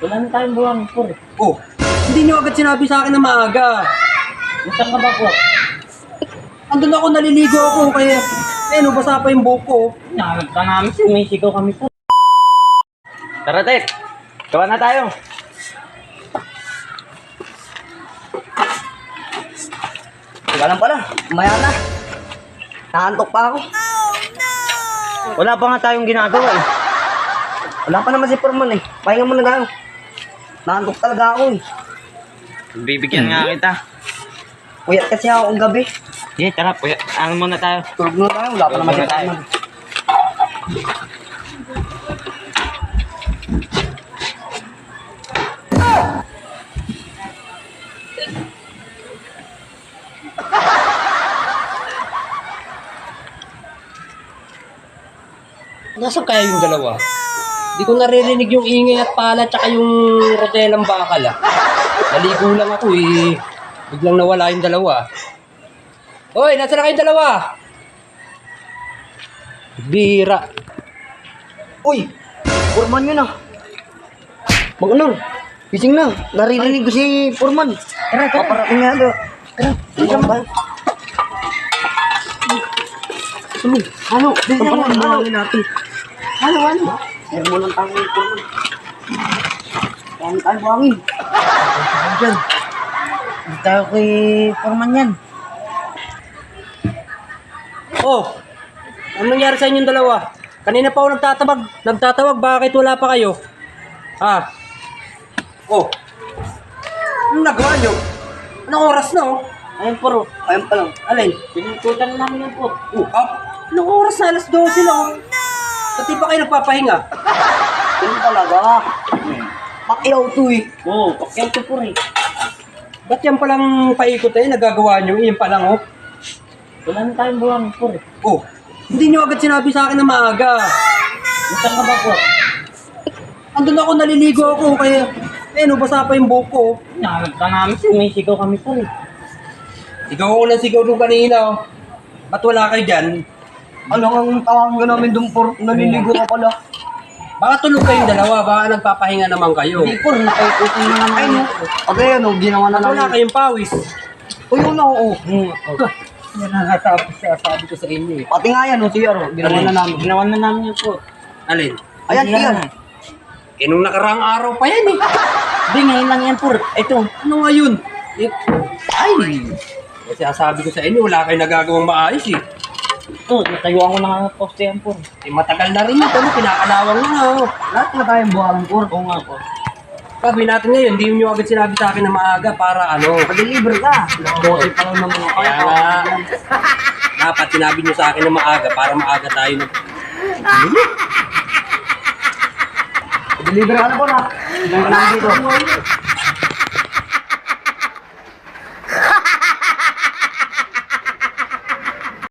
Wala na tayong buwan, por. Oh, hindi niyo agad sinabi sa akin na maaga. Nasaan ka ba, por? Andun ako, naliligo ako, kaya, basa pa yung buhok ko. Nakagad ka namin, sumisigaw kami, por. Tara, Tek. Gawa na tayo. Wala lang pala, umaya na. Nakantok pa ako. Wala pa nga tayong ginagawa eh. Wala pa naman si Forman eh. Pahinga muna tayo. Nakantok talaga ako eh. Bibigyan nga kita. Puyat kasi ako ang gabi. Sige, tara, puya. Ano muna tayo? Tulog na tayo, wala pa naman si Tulog na tayo. Forman. Nasaan kaya yung dalawa? Hindi ko naririnig yung ingay at pala tsaka yung rotelang bakal ah. Naligo lang ako eh. Biglang nawala yung dalawa. Hoy, nasa na kayong dalawa? Bira. Uy! Forman yun ah. Mag-ano? Gising na. Naririnig ko si Forman. Tara, tara. Paparating nga ito. Tara, ba? Ano? Ano natin? Ano? Meron mo lang tayo Forman. Kaya tayo buhangin. Diyan. Hindi tayo kay Forman yan. Oh, anong nangyari sa inyong dalawa? Kanina pa ako nagtatawag, bakit wala pa kayo? Ha? Oh, anong nagawa nyo? Anong oras na oh? Ayun po, ayun pa lang. Alin? Pinututan namin yan, por. Anong oras na? Alas 12 na oh. Pati pa kayo nagpapahinga? Yun talaga. Pakiyaw to eh. Oo, pakyaw to, por eh. Ba't yan palang paikot eh? Nagagawa nyo, iyan pa lang oh. Wala na tayong buwan, por. Oh, hindi nyo agad sinabi sa akin na maaga. Nasaan ka ba, por? Andun ako, naliligo ako, kaya, basa pa yung buhok ko. Nakagad ka namin, sumisigaw kami, por eh. Sigaw ako ng sigaw nung kanina oh. Ba't wala kayo dyan? Ano ang tawagan ka namin doon por? Naliligo ka pala. Baka tulog kayong dalawa, baka nagpapahinga naman kayo. Hindi por, nakaikutin na naman. Ay no. Okay, ano, ginawa na Ba't wala namin. kayong pawis? O yun na, oo. Yan ang sabi ko sa inyo eh. Pati nga yan, o siya, ginawa na namin. Ginawa na namin yan, por. Alin? Ayan, iyan. Eh, nung nakaraang araw pa yan eh. Hindi, ngayon lang yan, por. Ito. Ano nga yun? Eh, ay! Kasi sabi ko sa inyo, wala kayong nagagawang maayos eh. Ito, natayuan ko na nga ng poste yan, por. Eh, matagal na rin ito, pinakalawang na oh. Lahat na tayong buwangan por. Oo nga, por. Sabi natin ngayon, hindi nyo agad sinabi sa akin na maaga para ano. Pag-deliver ka. Bote pa lang naman ako. Kaya nga, dapat sinabi nyo sa akin na maaga para maaga tayo na. Pag-deliver ka na po na. Hanggang ka na dito.